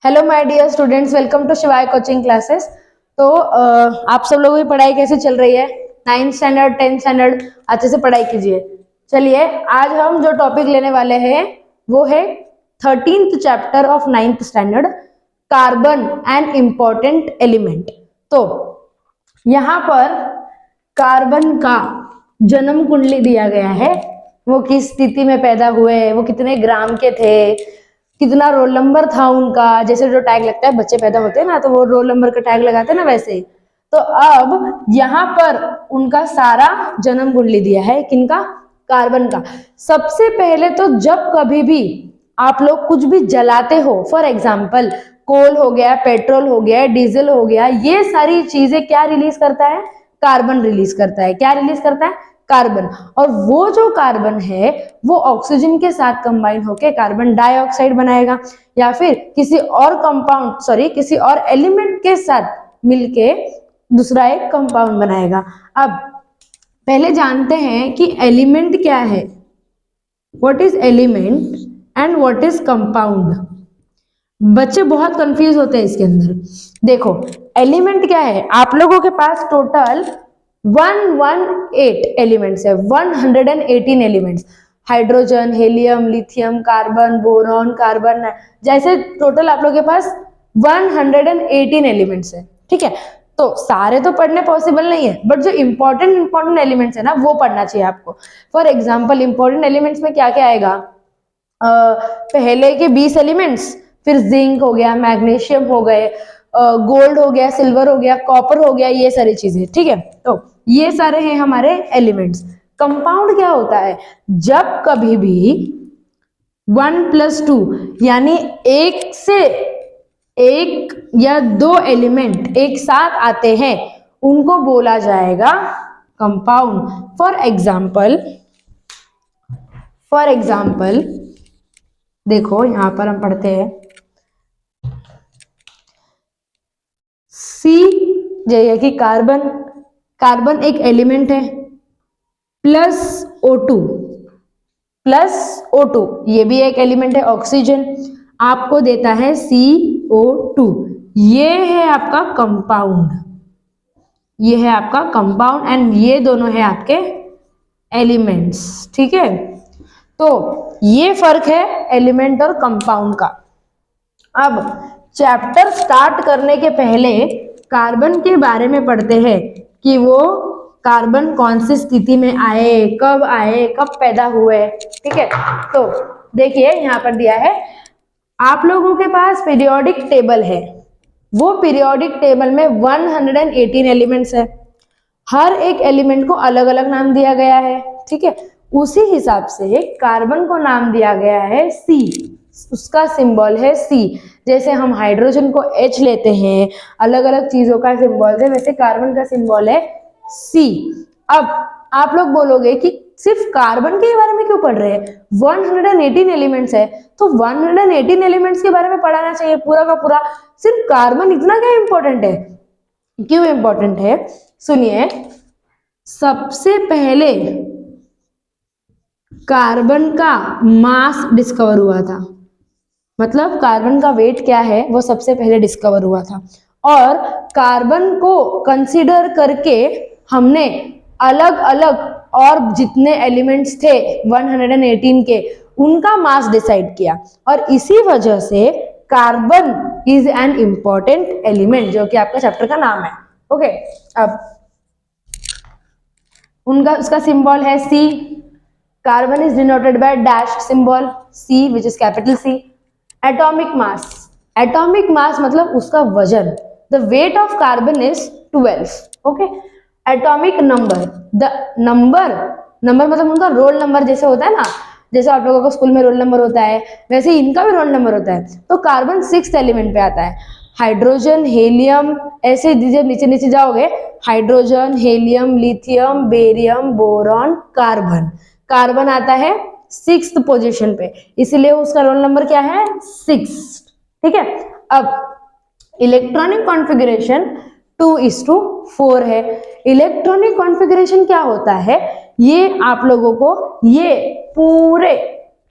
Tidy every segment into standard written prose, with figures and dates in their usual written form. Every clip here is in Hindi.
Hello my dear students, welcome to Shivay coaching classes. तो आप सब लोगों की पढ़ाई कैसे चल रही है? 9th स्टैंडर्ड 10th स्टैंडर्ड अच्छे से पढ़ाई कीजिए। चलिए, आज हम जो टॉपिक लेने वाले हैं वो है 13th chapter of 9th standard, carbon and important element. तो यहाँ पर कार्बन का जन्म कुंडली दिया गया है, वो किस स्थिति में पैदा हुए, वो कितने ग्राम के थे, कितना रोल नंबर था उनका। जैसे जो टैग लगता है, बच्चे पैदा होते हैं ना तो वो रोल नंबर का टैग लगाते हैं ना, वैसे ही। तो अब यहाँ पर उनका सारा जन्म कुंडली दिया है, किनका? कार्बन का। सबसे पहले तो जब कभी भी आप लोग कुछ भी जलाते हो, फॉर एग्जाम्पल कोल हो गया, पेट्रोल हो गया, डीजल हो गया, ये सारी चीजें क्या रिलीज करता है? कार्बन रिलीज करता है। क्या रिलीज करता है? कार्बन। और वो जो कार्बन है वो ऑक्सीजन के साथ कंबाइन होकर कार्बन डाइऑक्साइड बनाएगा, या फिर किसी और कंपाउंड किसी और एलिमेंट के साथ मिलके दूसरा एक कंपाउंड बनाएगा। अब पहले जानते हैं कि एलिमेंट क्या है, what is element and what is compound. बच्चे बहुत कंफ्यूज होते हैं इसके अंदर। देखो, एलिमेंट क्या है? आप लोगों के पास टोटल 118 एलिमेंट्स है, 118 elements. Hydrogen, helium, lithium, carbon, boron, carbon, जैसे टोटल आप लोगों के पास 118 एलिमेंट्स है। ठीक है, तो सारे तो पढ़ने पॉसिबल नहीं है, बट जो इंपॉर्टेंट एलिमेंट्स है ना वो पढ़ना चाहिए आपको। फॉर एग्जाम्पल, इंपॉर्टेंट एलिमेंट्स में क्या क्या आएगा? पहले के 20 एलिमेंट्स, फिर जिंक हो गया, मैग्नीशियम हो गए, गोल्ड हो गया, सिल्वर हो गया, कॉपर हो गया, ये सारी चीजें। ठीक है, तो ये सारे हैं हमारे एलिमेंट्स। कंपाउंड क्या होता है? जब कभी भी 1+2 यानी एक से एक या दो एलिमेंट एक साथ आते हैं, उनको बोला जाएगा कंपाउंड। फॉर एग्जाम्पल देखो, यहां पर हम पढ़ते हैं सी, जैसे कि कार्बन एक एलिमेंट है, प्लस O2 ये भी एक एलिमेंट है। ऑक्सीजन आपको देता है CO2, ये है आपका कंपाउंड, एंड ये दोनों है आपके एलिमेंट्स। ठीक है, तो ये फर्क है एलिमेंट और कंपाउंड का। अब चैप्टर स्टार्ट करने के पहले कार्बन के बारे में पढ़ते हैं कि वो कार्बन कौन सी स्थिति में आए, कब पैदा हुए। ठीक है, तो देखिए यहाँ पर दिया है, आप लोगों के पास पीरियोडिक टेबल है, वो पीरियोडिक टेबल में 118 एलिमेंट्स है। हर एक एलिमेंट को अलग अलग नाम दिया गया है। ठीक है, उसी हिसाब से कार्बन को नाम दिया गया है C, उसका सिंबल है C। जैसे हम हाइड्रोजन को H लेते हैं, अलग अलग चीजों का सिंबल है, वैसे कार्बन का सिंबल है C। अब आप लोग बोलोगे कि सिर्फ कार्बन के बारे में क्यों पढ़ रहे हैं? 118 एलिमेंट्स है, तो 118 एलिमेंट्स के बारे में पढ़ाना चाहिए पूरा का पूरा। सिर्फ कार्बन इतना क्या इंपॉर्टेंट है? क्यों इंपॉर्टेंट है? सुनिए, सबसे पहले कार्बन का मास डिस्कवर हुआ था, मतलब कार्बन का वेट क्या है वो सबसे पहले डिस्कवर हुआ था। और कार्बन को कंसीडर करके हमने अलग अलग और जितने एलिमेंट्स थे 118 के, उनका मास डिसाइड किया। और इसी वजह से carbon is an important element, जो कि आपका चैप्टर का नाम है। ओके, अब उसका सिंबल है C। Carbon is denoted by dash symbol C, which is capital C। Atomic mass मतलब उसका वजन। The weight of carbon is 12। Okay, atomic number, the number मतलब उनका रोल नंबर जैसे होता है ना, जैसे आप लोगों को स्कूल में रोल नंबर होता है, वैसे इनका भी रोल नंबर होता है। तो कार्बन 6th एलिमेंट पे आता है। हाइड्रोजन, हेलियम, ऐसे जब नीचे नीचे जाओगे, hydrogen, helium, lithium, barium, boron, carbon आता है 6th पोजीशन पे, इसलिए उसका रोल नंबर क्या है? 6। ठीक है, अब इलेक्ट्रॉनिक कॉन्फ़िगरेशन 2:4 है। इलेक्ट्रॉनिक कॉन्फ़िगरेशन क्या होता है, ये आप लोगों को ये पूरे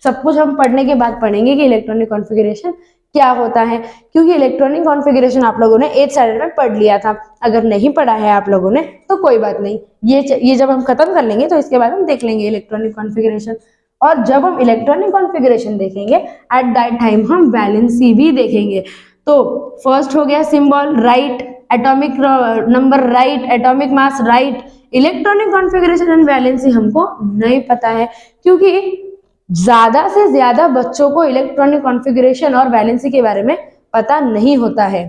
सब कुछ हम पढ़ने के बाद पढ़ेंगे कि इलेक्ट्रॉनिक कॉन्फ़िगरेशन क्या होता है, क्योंकि इलेक्ट्रॉनिक कॉन्फ़िगरेशन आप लोगों ने 8th स्टैंडर्ड में पढ़ लिया था। अगर नहीं पढ़ा है आप लोगों ने तो कोई बात नहीं, ये जब हम खत्म कर लेंगे तो इसके बाद हम देख लेंगे इलेक्ट्रॉनिक कॉन्फ़िगरेशन। और जब हम इलेक्ट्रॉनिक कॉन्फ़िगरेशन देखेंगे एट दैट टाइम हम वैलेंसी भी देखेंगे। तो फर्स्ट हो गया symbol right, atomic number right, atomic mass right, electronic configuration and valency हमको नहीं पता है, क्योंकि ज्यादा से ज्यादा बच्चों को इलेक्ट्रॉनिक कॉन्फ़िगरेशन और वैलेंसी के बारे में पता नहीं होता है।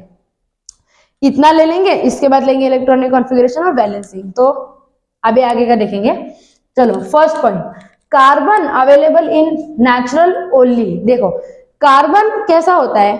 इतना ले लेंगे, इसके बाद लेंगे इलेक्ट्रॉनिक कॉन्फ़िगरेशन और वैलेंसी। तो अभी आगे का देखेंगे। चलो first point, carbon available in natural only. देखो कार्बन कैसा होता है,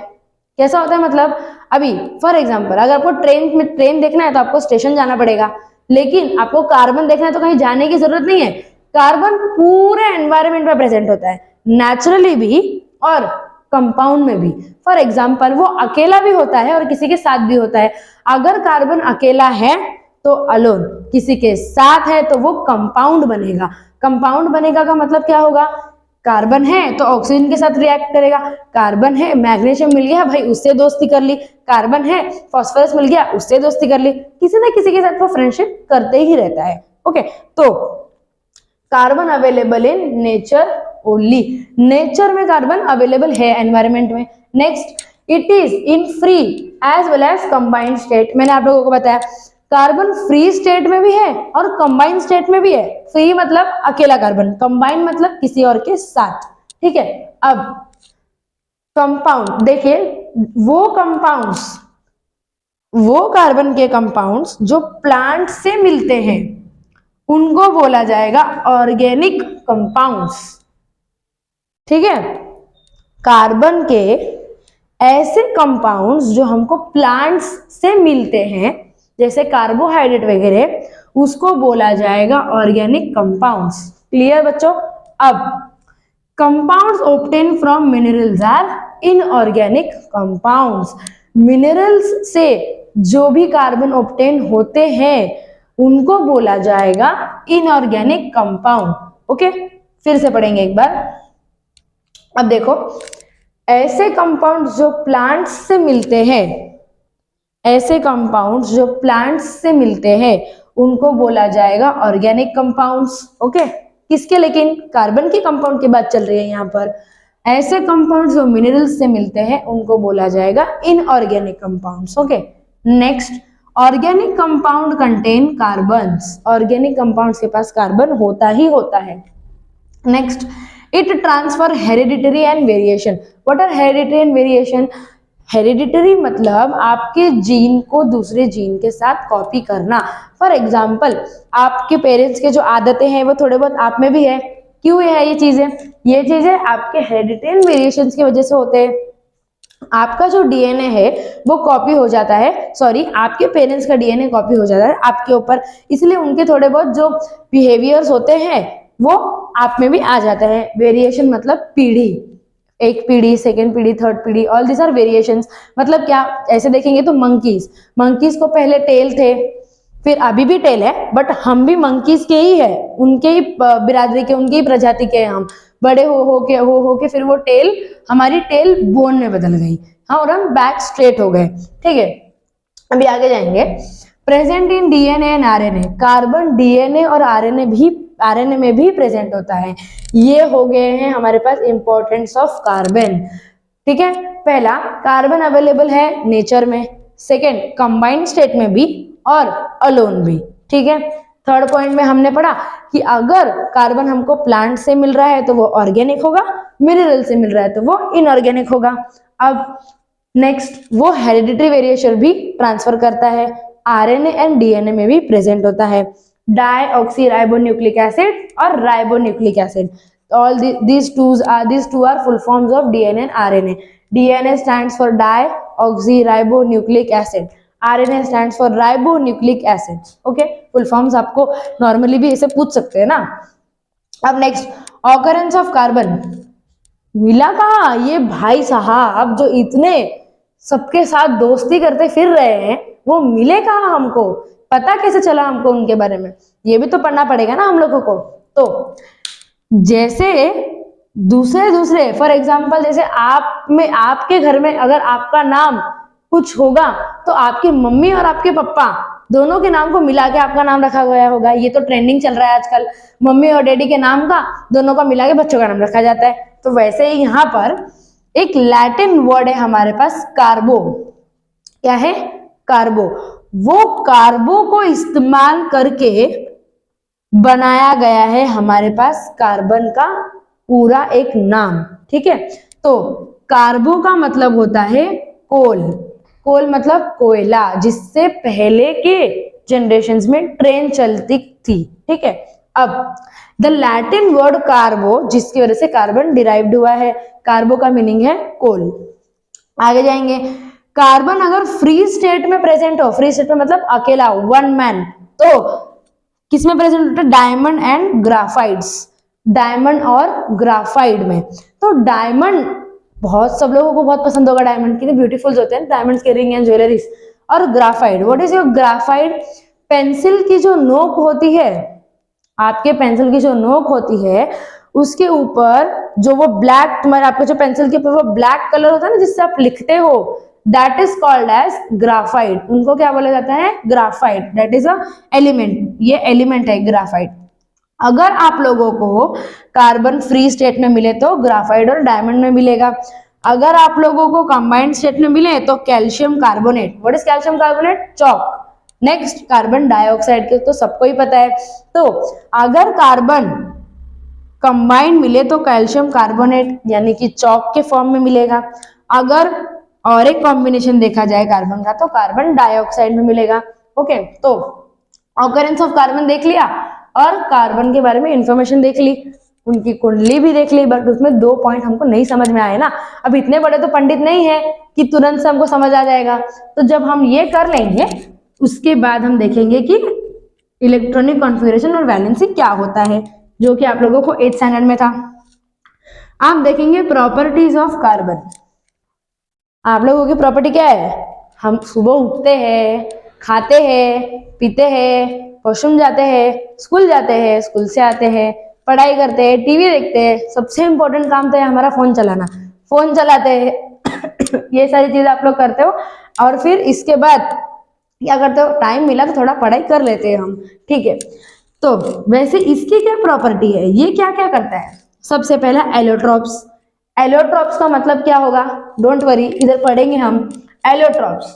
कैसा होता है मतलब अभी फॉर एग्जांपल अगर आपको ट्रेन देखना है तो आपको स्टेशन जाना पड़ेगा, लेकिन आपको कार्बन देखना है तो कहीं जाने की जरूरत नहीं है। कार्बन पूरे एनवायरनमेंट में प्रेजेंट होता है, नेचुरली भी और कंपाउंड में भी। फॉर एग्जाम्पल वो अकेला भी होता है और किसी के साथ भी होता है। अगर कार्बन अकेला है तो अलोन, किसी के साथ है तो वो कंपाउंड बनेगा। कंपाउंड बनेगा का मतलब क्या होगा, कार्बन है तो ऑक्सीजन के साथ रिएक्ट करेगा, कार्बन है मैग्नीशियम मिल गया भाई उससे दोस्ती कर ली, कार्बन है फास्फोरस मिल गया उससे दोस्ती कर ली, किसी ना किसी के साथ वो फ्रेंडशिप करते ही रहता है। ओके, तो carbon available in nature only, nature में कार्बन अवेलेबल है एनवायरमेंट में। Next, it is in free as well as combined state. मैंने आप लोगों को बताया कार्बन फ्री स्टेट में भी है और कंबाइंड स्टेट में भी है। फ्री मतलब अकेला कार्बन, कंबाइंड मतलब किसी और के साथ। ठीक है, अब कंपाउंड देखिए, वो कंपाउंड्स, वो कार्बन के कंपाउंड्स जो प्लांट से मिलते हैं उनको बोला जाएगा ऑर्गेनिक कंपाउंड्स। ठीक है, कार्बन के ऐसे कंपाउंड्स जो हमको प्लांट्स से मिलते हैं जैसे कार्बोहाइड्रेट वगैरह, उसको बोला जाएगा ऑर्गेनिक कंपाउंड्स। क्लियर बच्चों? अब compounds obtain from minerals are inorganic compounds. Minerals से जो भी कार्बन ऑब्टेन होते हैं उनको बोला जाएगा इनऑर्गेनिक कंपाउंड। ओके, फिर से पढ़ेंगे एक बार। अब देखो, ऐसे कंपाउंड्स जो प्लांट्स से मिलते हैं, ऐसे कंपाउंड्स जो प्लांट्स से मिलते हैं उनको बोला जाएगा ऑर्गेनिक कंपाउंड्स। ओके, किसके, लेकिन कार्बन के कंपाउंड की बात चल रही है यहाँ पर। ऐसे कंपाउंड्स जो मिनरल्स से मिलते हैं उनको बोला जाएगा inorganic compounds. Okay, next, organic compound contain carbons. Organic compounds के पास कार्बन होता ही होता है। Next, it transfer heredity and variation. What are heredity and variation? Heredity मतलब आपके जीन को दूसरे जीन के साथ कॉपी करना। फॉर एग्जाम्पल आपके पेरेंट्स के जो आदतें हैं वो थोड़े बहुत आप में भी है। क्यों है ये चीजें? ये चीजें आपके हेरिडिटरी एंड वेरिएशन की वजह से होते हैं। आपका जो डीएनए है वो कॉपी हो जाता है, सॉरी आपके पेरेंट्स का डीएनए कॉपी हो जाता है आपके ऊपर, इसलिए उनके थोड़े बहुत जो बिहेवियर्स होते हैं वो आप में भी आ जाता है। वेरिएशन मतलब पीढ़ी, एक पीढ़ी, सेकेंड पीढ़ी, थर्ड पीढ़ी, ऑल दिस आर वेरिएशंस। मतलब क्या, ऐसे देखेंगे तो मंकीज को पहले टेल थे, फिर अभी भी टेल है, बट हम भी मंकीज के ही है, उनके ही बिरादरी के, उनकी ही प्रजाति के हैं हम। बड़े हो के फिर वो टेल, हमारी टेल बोन में बदल गई, हाँ, और हम बैक स्ट्रेट हो गए। ठीक है, अभी आगे जाएंगे। Present in DNA and RNA. Carbon DNA और आरएनए में भी प्रेजेंट होता है। ये हो गए हैं हमारे पास इंपॉर्टेंस ऑफ कार्बन। ठीक है, पहला कार्बन अवेलेबल है नेचर में, सेकेंड कंबाइंड स्टेट में भी और अलोन भी। ठीक है, थर्ड पॉइंट में हमने पढ़ा कि अगर कार्बन हमको प्लांट से मिल रहा है तो वो ऑर्गेनिक होगा, मिनरल से मिल रहा है तो वो इनऑर्गेनिक होगा। अब नेक्स्ट, वो हेरिडिटरी वेरिएशन भी ट्रांसफर करता है, आरएनए एंड डीएनए में भी प्रेजेंट होता है। डाईऑक्सी राइबोन्यूक्लिक एसिड और ribonucleic acid, all these two are full forms of DNA and RNA. DNA stands for deoxyribonucleic acid, RNA stands for ribonucleic acid. Okay, full forms आपको नॉर्मली भी ऐसे पूछ सकते हैं ना। अब नेक्स्ट, ऑकरेंस ऑफ कार्बन। मिला कहाँ ये भाई साहब जो इतने सबके साथ दोस्ती करते फिर रहे हैं, वो मिले कहाँ हमको? पता कैसे चला हमको उनके बारे में? ये भी तो पढ़ना पड़ेगा ना हम लोगों को। तो जैसे दूसरे दूसरे फॉर एग्जाम्पल जैसे आप में, आपके घर में अगर आपका नाम कुछ होगा तो आपकी मम्मी और आपके पापा दोनों के नाम को मिला के आपका नाम रखा गया होगा। ये तो ट्रेंडिंग चल रहा है आजकल, मम्मी और डैडी के नाम का दोनों का मिला के बच्चों का नाम रखा जाता है। तो वैसे ही यहाँ पर एक लैटिन वर्ड है हमारे पास, कार्बो। क्या है? कार्बो। वो कार्बो को इस्तेमाल करके बनाया गया है हमारे पास कार्बन का पूरा एक नाम। ठीक है, तो कार्बो का मतलब होता है कोल। कोल मतलब कोयला, जिससे पहले के जनरेशन्स में ट्रेन चलती थी। ठीक है, अब द लैटिन वर्ड कार्बो, जिसकी वजह से कार्बन डिराइव्ड हुआ है, कार्बो का मीनिंग है कोल। आगे जाएंगे, कार्बन अगर फ्री स्टेट में प्रेजेंट हो, फ्री स्टेट में मतलब अकेला, वन मैन, तो किसमें प्रेजेंट होता है? डायमंड एंड ग्राफाइड्स, डायमंड और ग्राफाइड में। तो डायमंड बहुत, सब लोगों को बहुत पसंद होगा डायमंड, कितने ब्यूटीफुल होते हैं डायमंड्स के रिंग एंड ज्वेलरीज। और ग्राफाइड, व्हाट इज योर ग्राफाइड? पेंसिल की जो नोक होती है, आपके पेंसिल की जो नोक होती है उसके ऊपर जो वो ब्लैक, तुम्हारे आपके जो पेंसिल के ऊपर वो ब्लैक कलर होता है ना जिससे आप लिखते हो, that is called as graphite. उनको क्या बोला जाता है? Graphite. That is a element, ये एलिमेंट है ग्राफाइट। अगर आप लोगों को कार्बन फ्री स्टेट में मिले तो ग्राफाइट और डायमंड में मिलेगा। अगर आप लोगों को कंबाइंड स्टेट में मिले तो calcium carbonate. What is calcium carbonate? Chalk. Next, carbon dioxide के तो सबको ही पता है। तो अगर कार्बन कंबाइंड मिले तो कैल्शियम कार्बोनेट यानी कि चॉक के फॉर्म में मिलेगा। अगर और एक कॉम्बिनेशन देखा जाए कार्बन का तो कार्बन डाइऑक्साइड में मिलेगा। ओके, तो ऑकरेंस ऑफ कार्बन देख लिया और कार्बन के बारे में इंफॉर्मेशन देख ली, उनकी कुंडली भी देख ली, बट उसमें 2 पॉइंट हमको नहीं समझ में आए ना। अब इतने बड़े तो पंडित नहीं है कि तुरंत से हमको समझ आ जाएगा। तो जब हम ये कर लेंगे उसके बाद हम देखेंगे कि इलेक्ट्रॉनिक कॉन्फ़िगरेशन और वैलेंसी क्या होता है, जो कि आप लोगों को 8th स्टैंडर्ड में था। आप देखेंगे प्रॉपर्टीज ऑफ कार्बन। आप लोगों की प्रॉपर्टी क्या है? हम सुबह उठते हैं, खाते हैं, पीते हैं, वॉशरूम जाते हैं, स्कूल जाते हैं, स्कूल से आते हैं, पढ़ाई करते हैं, टीवी देखते हैं, सबसे इंपॉर्टेंट काम तो है हमारा फोन चलाना, फोन चलाते हैं ये सारी चीजें आप लोग करते हो। और फिर इसके बाद क्या करते हो? टाइम मिला तो थोड़ा पढ़ाई कर लेते हैं हम। ठीक है, तो वैसे इसकी क्या प्रॉपर्टी है, ये क्या क्या करता है? सबसे पहला एलोट्रॉप्स। एलोट्रॉप्स का मतलब क्या होगा? डोंट वरी, इधर पढ़ेंगे हम। Allotropes,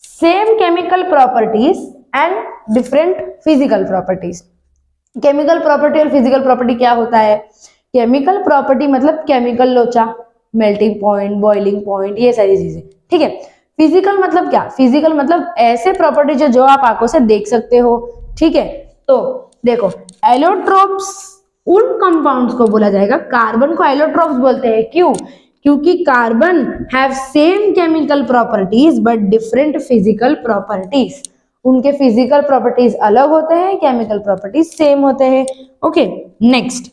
same chemical properties and different physical properties. Chemical property और फिजिकल प्रॉपर्टी क्या होता है? केमिकल प्रॉपर्टी मतलब केमिकल लोचा, मेल्टिंग पॉइंट, बॉइलिंग पॉइंट, ये सारी चीजें। ठीक है, फिजिकल मतलब क्या? फिजिकल मतलब ऐसे प्रॉपर्टी जो आप आंखों से देख सकते हो। ठीक है, तो देखो, एलोट्रोप्स उन कंपाउंड्स को बोला जाएगा, कार्बन को एलोट्रोप्स बोलते हैं। क्यों? क्योंकि carbon have same chemical properties but different physical properties. उनके फिजिकल प्रॉपर्टीज अलग होते हैं, केमिकल प्रॉपर्टीज सेम होते हैं। ओके, नेक्स्ट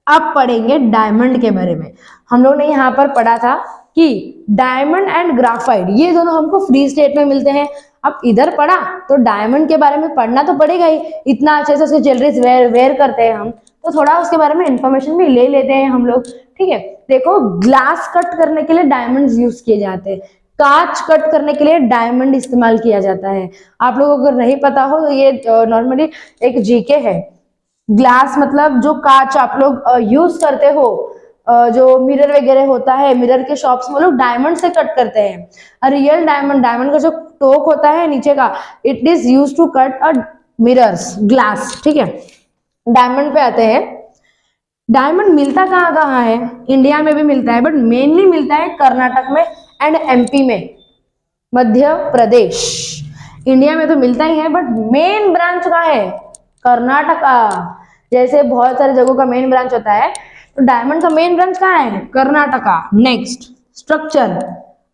अब पढ़ेंगे डायमंड के बारे में। हम लोग ने यहाँ पर पढ़ा था कि डायमंड एंड ग्राफाइट ये दोनों हमको फ्री स्टेट में मिलते हैं। अब इधर पढ़ा तो डायमंड के बारे में पढ़ना तो पड़ेगा ही, इतना अच्छे से उसके ज्वेलरीज वेयर करते हैं हम, तो थोड़ा उसके बारे में इंफॉर्मेशन भी ले लेते हैं हम लोग। ठीक है, देखो, ग्लास कट करने के लिए डायमंड यूज किए जाते हैं, कांच कट करने के लिए डायमंड इस्तेमाल किया जाता है। आप लोगों को अगर नहीं पता हो तो ये नॉर्मली एक जीके है। ग्लास मतलब जो कांच आप लोग यूज करते हो, जो मिरर वगैरह होता है, मिरर के शॉप्स में लोग डायमंड से कट करते हैं। रियल डायमंड, डायमंड का जो टोक होता है नीचे का, it is use to cut a mirrors, glass. ठीक है, डायमंड पे आते हैं। डायमंड मिलता कहाँ कहाँ है? इंडिया में भी मिलता है, बट मेनली मिलता है कर्नाटक में एंड एमपी में, मध्य प्रदेश। इंडिया में तो मिलता ही है, बट मेन ब्रांच कहाँ है? कर्नाटका। जैसे बहुत सारे जगहों का मेन ब्रांच होता है, तो डायमंड का मेन ब्रांच कहाँ है? कर्नाटका। Next, structure.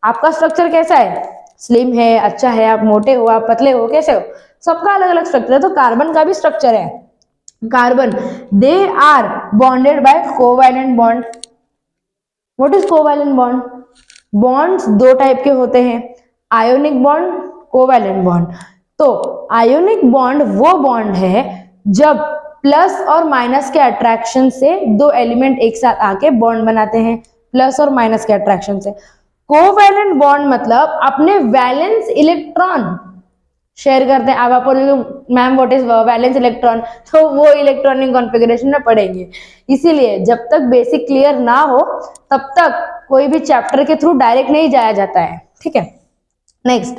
आपका स्ट्रक्चर कैसा है? स्लिम है, अच्छा है, आप मोटे हो, आप पतले हो, कैसे हो? सबका अलग अलग स्ट्रक्चर है, तो कार्बन का भी स्ट्रक्चर है। Carbon, they are bonded by covalent bond. What is covalent bond? Bonds दो टाइप के होते हैं, आयोनिक बॉन्ड, कोवैलेंट बॉन्ड। तो आयोनिक बॉन्ड वो बॉन्ड है जब प्लस और माइनस के अट्रैक्शन से दो एलिमेंट एक साथ आके बॉन्ड बनाते हैं, प्लस और माइनस के अट्रैक्शन से। कोवैलेंट बॉन्ड मतलब अपने वैलेंस इलेक्ट्रॉन शेयर करते हैं। अब आप बोलोगे ma'am what is valence electron, तो वो इलेक्ट्रॉनिक कॉन्फ़िगरेशन में पढ़ेंगे। इसीलिए जब तक बेसिक क्लियर ना हो तब तक कोई भी चैप्टर के थ्रू डायरेक्ट नहीं जाया जाता है, ठीक है। नेक्स्ट,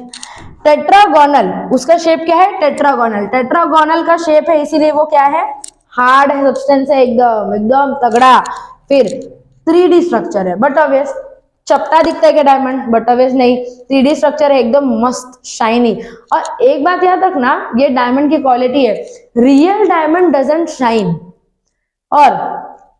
टेट्रागोनल, उसका शेप क्या है? टेट्रागोनल। टेट्रागोनल का शेप है, इसीलिए वो क्या है? हार्ड है, सब्सटेंस है, एकदम एकदम तगड़ा। फिर 3D स्ट्रक्चर है, बट ऑब्वियस चपटा दिखता है क्या डायमंड? बट ऑब्वियस नहीं, 3D स्ट्रक्चर है, एकदम मस्त शाइनी। और एक बात याद रखना, ये डायमंड की क्वालिटी है, रियल डायमंड डजंट शाइन, और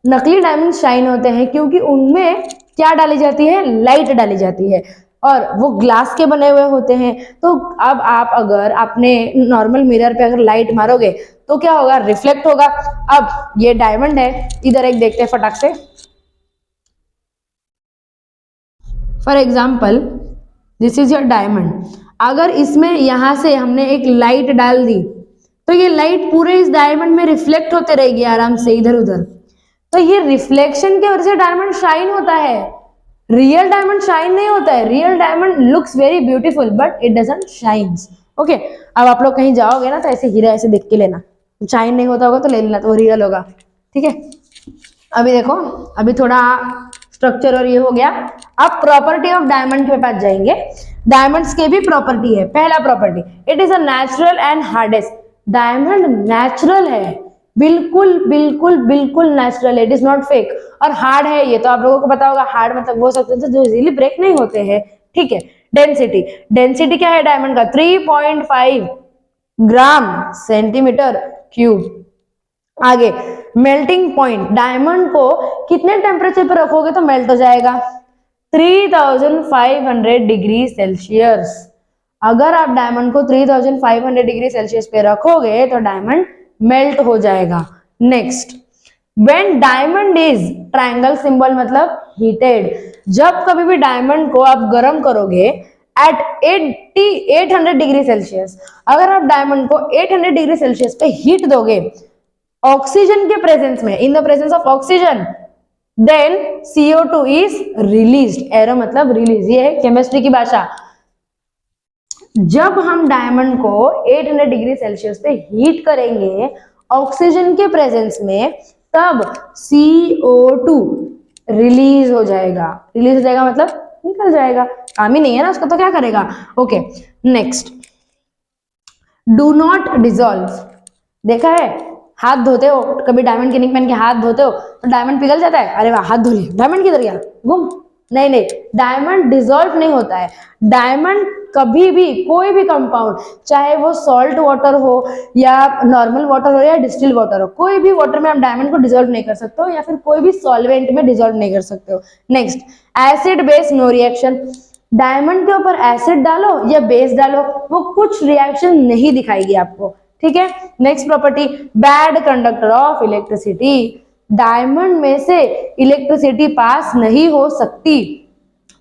नकली डायमंड शाइन होते हैं क्योंकि उनमें क्या डाली जाती है? लाइट डाली जाती है, और वो ग्लास के बने हुए होते हैं। तो अब आप अगर अपने नॉर्मल मिरर पे अगर लाइट मारोगे तो क्या होगा? रिफ्लेक्ट होगा। अब ये डायमंड है, इधर एक देखते हैं फटाक से। For example this is your diamond. अगर इसमें यहां से हमने एक लाइट डाल दी तो ये लाइट पूरे इस डायमंड में रिफ्लेक्ट होते रहेगी आराम से इधर उधर। तो ये रिफ्लेक्शन की वजह से डायमंड शाइन होता है, रियल डायमंड शाइन नहीं होता है। Real diamond looks very beautiful but it doesn't shines. Okay, अब आप लोग कहीं जाओगे ना तो ऐसे हीरा ऐसे देख के लेना, शाइन नहीं होता होगा तो ले लेना, तो वो रियल होगा, ठीक है। अभी देखो, अभी थोड़ा स्ट्रक्चर और ये हो गया। अब प्रॉपर्टी ऑफ डायमंड के पास जाएंगे। डायमंड्स के भी प्रॉपर्टी है। पहला property, it is a natural and hardest. Diamond natural है, बिल्कुल बिल्कुल बिल्कुल नेचुरल है, इट इज नॉट फेक। और हार्ड है, ये तो आप लोगों को पता होगा, हार्ड मतलब वो सब्सटेंस जो इजीली ब्रेक नहीं होते हैं, ठीक है। डेंसिटी, डेंसिटी क्या है डायमंड का? 3.5 ग्राम सेंटीमीटर क्यूब। आगे, मेल्टिंग पॉइंट, डायमंड को कितने टेम्परेचर पर रखोगे तो मेल्ट हो जाएगा? 3500 डिग्री सेल्सियस। अगर आप डायमंड को 3500 डिग्री सेल्सियस पे रखोगे तो डायमंड मेल्ट हो जाएगा। Next, when diamond is triangle symbol मतलब हीटेड, जब कभी भी डायमंड को आप गर्म करोगे एट 800 डिग्री सेल्सियस, अगर आप डायमंड को 800 डिग्री सेल्सियस पे हीट दोगे ऑक्सीजन के प्रेजेंस में, in the presence of oxygen, then CO2 is released. Arrow मतलब रिलीज, ये है केमिस्ट्री की भाषा। जब हम डायमंड को 800 डिग्री सेल्सियस पे हीट करेंगे ऑक्सीजन के प्रेजेंस में, तब CO2 रिलीज हो जाएगा। रिलीज हो जाएगा मतलब निकल जाएगा, काम ही नहीं है ना उसका, तो क्या करेगा? Okay, next, do not dissolve. देखा है, हाथ धोते हो कभी, डायमंड की रिंग पहन के हाथ धोते हो तो डायमंड पिघल जाता है, अरे वाह हाथ धो लिया, डायमंड किधर गया? गुम। नहीं नहीं, डायमंड डिजॉल्व नहीं होता है। डायमंड कभी भी कोई भी कंपाउंड, चाहे वो सॉल्ट वाटर हो या नॉर्मल वाटर हो या डिस्टिल वाटर हो, कोई भी वाटर में आप डायमंड को डिजॉल्व नहीं कर सकते हो, या फिर कोई भी सॉल्वेंट में डिजॉल्व नहीं कर सकते हो। Next, acid base no reaction. Diamond के ऊपर एसिड डालो या बेस डालो, वो कुछ रिएक्शन नहीं दिखाएगी आपको, ठीक है। Next property, bad conductor of electricity. Diamond में से इलेक्ट्रिसिटी पास नहीं हो सकती।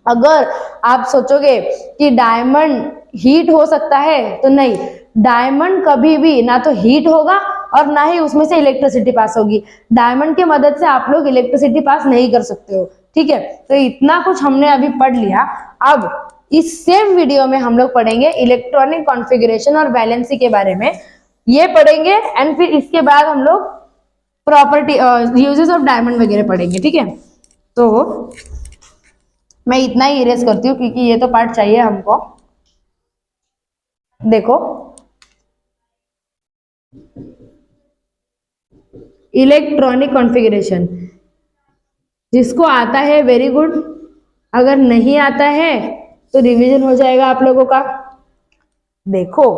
अगर आप सोचोगे कि डायमंड हीट हो सकता है, तो नहीं, डायमंड कभी भी ना तो हीट होगा और ना ही उसमें से इलेक्ट्रिसिटी पास होगी। डायमंड की मदद से आप लोग इलेक्ट्रिसिटी पास नहीं कर सकते हो, ठीक है। तो इतना कुछ हमने अभी पढ़ लिया। अब इस सेम वीडियो में हम लोग पढ़ेंगे इलेक्ट्रॉनिक कॉन्फ़िगरेशन और वैलेंसी के बारे में, ये पढ़ेंगे, एंड फिर इसके बाद हम लोग प्रॉपर्टी यूजेस ऑफ डायमंड वगैरह पढ़ेंगे, ठीक है। तो मैं इतना ही इरेज करती हूँ क्योंकि ये तो पार्ट चाहिए हमको। देखो, इलेक्ट्रॉनिक कॉन्फ़िगरेशन जिसको आता है वेरी गुड, अगर नहीं आता है तो रिवीजन हो जाएगा आप लोगों का। देखो,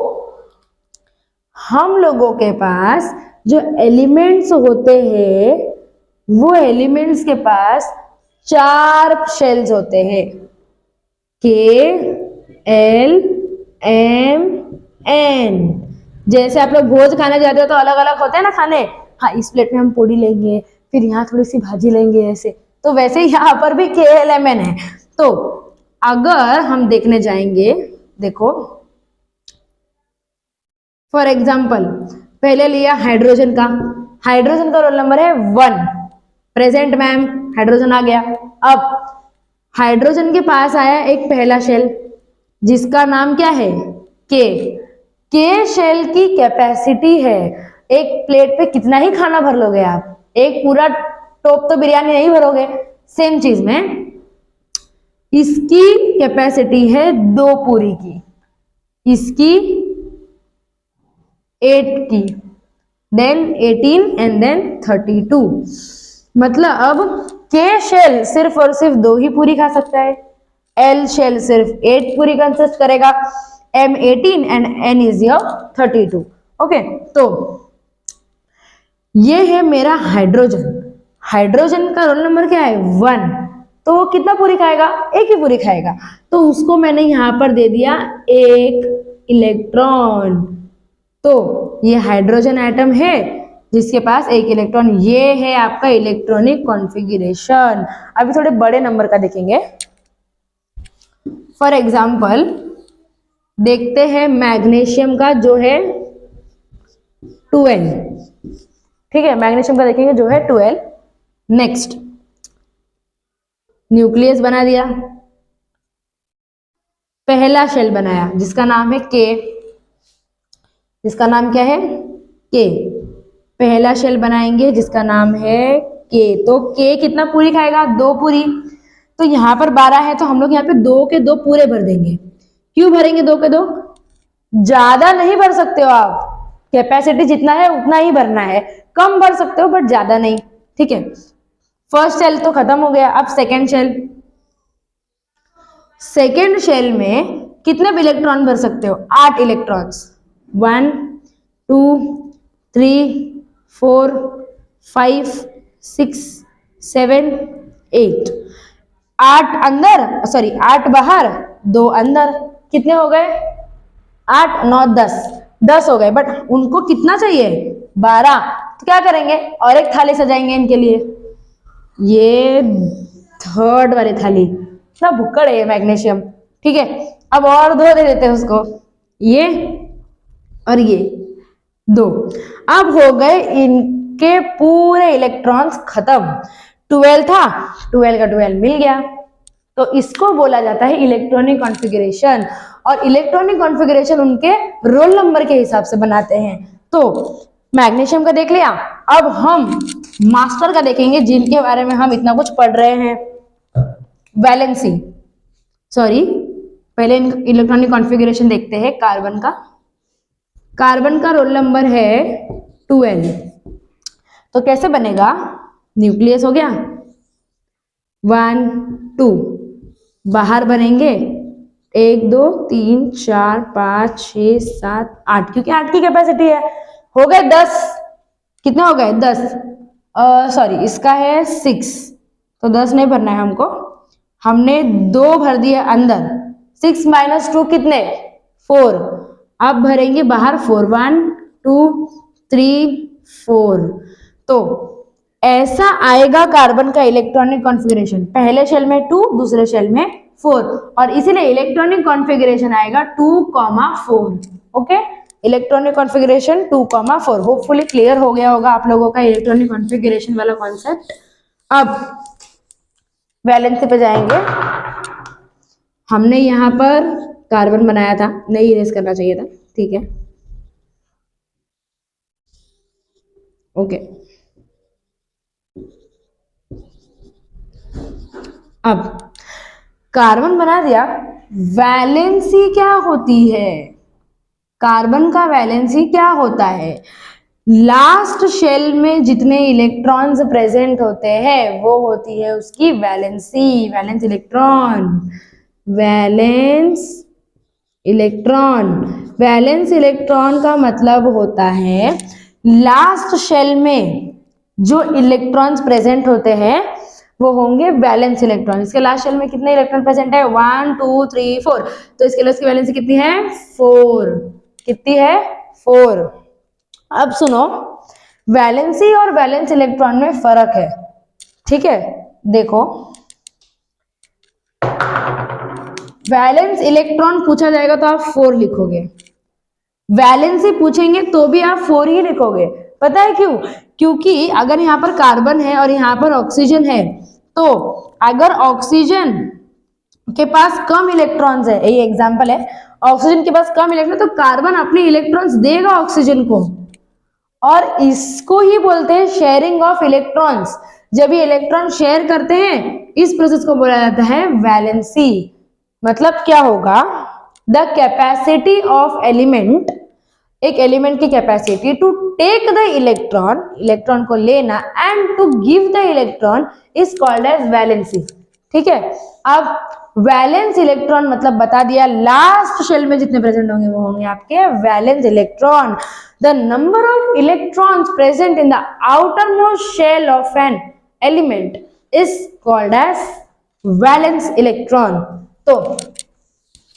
हम लोगों के पास जो एलिमेंट्स होते हैं वो एलिमेंट्स के पास 4 शेल्स होते हैं, KLMN। जैसे आप लोग भोज खाने जाते हो तो अलग अलग होते हैं ना खाने, हाँ इस प्लेट में हम पूड़ी लेंगे, फिर यहाँ थोड़ी सी भाजी लेंगे, ऐसे। तो वैसे यहाँ पर भी KLMN है। तो अगर हम देखने जाएंगे, देखो फॉर एग्जाम्पल, पहले लिया हाइड्रोजन का, हाइड्रोजन का रोल नंबर है 1। प्रेजेंट मैम, हाइड्रोजन आ गया। अब हाइड्रोजन के पास आया एक पहला शेल जिसका नाम क्या है, के। के शेल की कैपेसिटी है, एक प्लेट पे कितना ही खाना भर लोगे आप, एक पूरा टोप तो बिरयानी नहीं भरोगे। सेम चीज में इसकी कैपेसिटी है 2 पूरी की, इसकी 8 की, देन 18 एंड देन 32। मतलब अब के शेल सिर्फ और सिर्फ 2 ही पूरी खा सकता है, एल शेल सिर्फ 8 पूरी कंसिस्ट करेगा, M 18 and N is your 32। Okay, तो ये है मेरा हाइड्रोजन। हाइड्रोजन का रोल नंबर क्या है, 1। तो वो कितना पूरी खाएगा, एक ही पूरी खाएगा। तो उसको मैंने यहां पर दे दिया 1 इलेक्ट्रॉन। तो ये हाइड्रोजन एटम है जिसके पास 1 इलेक्ट्रॉन। ये है आपका इलेक्ट्रॉनिक कॉन्फ़िगरेशन। अभी थोड़े बड़े नंबर का देखेंगे। फॉर एग्जाम्पल देखते हैं मैग्नीशियम का जो है 12। ठीक है, मैग्नीशियम का देखेंगे जो है 12। नेक्स्ट न्यूक्लियस बना दिया, पहला शेल बनाया जिसका नाम है के। जिसका नाम क्या है, के। पहला शेल बनाएंगे जिसका नाम है के। तो के कितना पूरी खाएगा, 2 पूरी। तो यहाँ पर 12 है तो हम लोग यहाँ पे 2 के 2 पूरे भर देंगे। क्यों भरेंगे 2 के 2? ज्यादा नहीं भर सकते हो आप, कैपेसिटी जितना है उतना ही भरना है। कम भर सकते हो बट ज्यादा नहीं। ठीक है, फर्स्ट शेल तो खत्म हो गया। अब सेकेंड शेल। सेकेंड शेल में कितने इलेक्ट्रॉन भर सकते हो, 8 इलेक्ट्रॉन्स। 1 2 3 4 5 6 7 8। 8 अंदर, सॉरी 8 बाहर 2 अंदर, कितने हो गए, 8 9 10 हो गए। बट उनको कितना चाहिए, 12। तो क्या करेंगे, और एक थाली सजाएंगे इनके लिए। ये थर्ड वाली थाली, इतना भुक्कड़ है मैग्नीशियम। ठीक है, अब और 2 दे देते हैं उसको, ये और ये 2। अब हो गए इनके पूरे इलेक्ट्रॉन्स खत्म। 12 था, 12 का 12 मिल गया। तो इसको बोला जाता है इलेक्ट्रॉनिक कॉन्फ़िगरेशन। और इलेक्ट्रॉनिक कॉन्फ़िगरेशन उनके रोल नंबर के हिसाब से बनाते हैं। तो मैग्नीशियम का देख लिया। अब हम मास्टर का देखेंगे जिनके बारे में हम इतना कुछ पढ़ रहे हैं। वैलेंसी, सॉरी पहले इलेक्ट्रॉनिक कॉन्फ़िगरेशन देखते हैं कार्बन का। कार्बन का रोल नंबर है 12। तो कैसे बनेगा, न्यूक्लियस हो गया 1 2, बाहर बनेंगे 1 2 3 4 5 6 7 8, क्योंकि 8 की कैपेसिटी है। हो गए 10। कितने हो गए, 10। सॉरी इसका है 6, तो 10 नहीं भरना है हमको, हमने 2 भर दिए अंदर। 6 - 2 कितने, 4। अब भरेंगे बाहर 4, 1 2 3 4। तो ऐसा आएगा कार्बन का इलेक्ट्रॉनिक कॉन्फ़िगरेशन। पहले शेल में 2, दूसरे शेल में 4, और इसीलिए इलेक्ट्रॉनिक कॉन्फ़िगरेशन आएगा 2,4। Okay, electronic configuration 2,4। Hopefully clear हो गया होगा आप लोगों का इलेक्ट्रॉनिक कॉन्फ़िगरेशन वाला कॉन्सेप्ट। अब वैलेंसी पे जाएंगे। हमने यहाँ पर कार्बन बनाया था, नहीं इरेज करना चाहिए था। ठीक है, ओके। अब कार्बन बना दिया। वैलेंसी क्या होती है, कार्बन का वैलेंसी क्या होता है, लास्ट शेल में जितने इलेक्ट्रॉन्स प्रेजेंट होते हैं वो होती है उसकी valency. Valence electron, valence electron. Valence electron का मतलब होता है लास्ट शेल में जो इलेक्ट्रॉन्स प्रेजेंट होते हैं वो होंगे वैलेंस इलेक्ट्रॉन। इसके लास्ट शेल में कितने इलेक्ट्रॉन प्रेजेंट है, 1 2 3 4। तो इसके लिए उसकी वैलेंसी कितनी है, 4। कितनी है, 4। अब सुनो, वैलेंसी और वैलेंस इलेक्ट्रॉन में फर्क है। ठीक है, देखो वैलेंस इलेक्ट्रॉन पूछा जाएगा तो आप 4 लिखोगे, वैलेंसी पूछेंगे तो भी आप 4 ही लिखोगे। पता है क्यों, क्योंकि अगर यहाँ पर कार्बन है और यहाँ पर ऑक्सीजन है, तो अगर ऑक्सीजन के पास कम इलेक्ट्रॉन्स है, ये एग्जांपल है, ऑक्सीजन के पास कम इलेक्ट्रॉन, तो कार्बन अपने इलेक्ट्रॉन्स देगा ऑक्सीजन को, और इसको ही बोलते हैं शेयरिंग ऑफ इलेक्ट्रॉन्स। जब ये इलेक्ट्रॉन शेयर करते हैं, इस प्रोसेस को बोला जाता है वैलेंसी। मतलब क्या होगा, द कैपेसिटी ऑफ एलिमेंट, एक एलिमेंट की capacity to take the electron, electron को लेना, and to give the electron is called as valency. ठीक है, अब वैलेंस इलेक्ट्रॉन मतलब बता दिया, लास्ट शेल में जितने प्रेजेंट होंगे वो होंगे आपके valence electron. The number of electrons present in the outermost shell of an element is called as valence electron. तो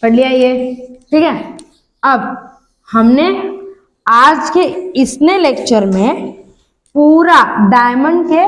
पढ़ लिया ये, ठीक है। अब हमने आज के इसने लेक्चर में पूरा डायमंड के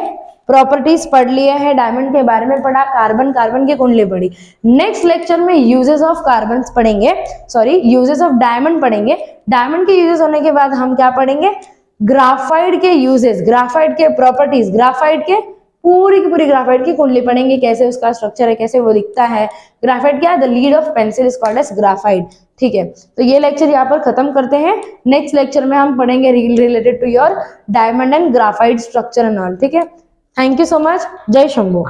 प्रॉपर्टीज पढ़ लिए हैं, डायमंड के बारे में पढ़ा, कार्बन, कार्बन की कुंडली पढ़ी। नेक्स्ट लेक्चर में यूजेस ऑफ कार्बन पढ़ेंगे, सॉरी यूजेस ऑफ डायमंड पढ़ेंगे। डायमंड के यूजेस होने के बाद हम क्या पढ़ेंगे, ग्राफाइट के यूजेस, ग्राफाइट के प्रॉपर्टीज, ग्राफाइट के पूरी की पूरी ग्राफाइट की कुंडली पढ़ेंगे, कैसे उसका स्ट्रक्चर है, कैसे वो दिखता है। ग्राफाइट क्या है, the lead of pencil is called as graphite. ठीक है, तो ये लेक्चर यहाँ पर खत्म करते हैं। नेक्स्ट लेक्चर में हम पढ़ेंगे related to your diamond and graphite structure and all. ठीक है, थैंक यू सो मच, जय शंभू।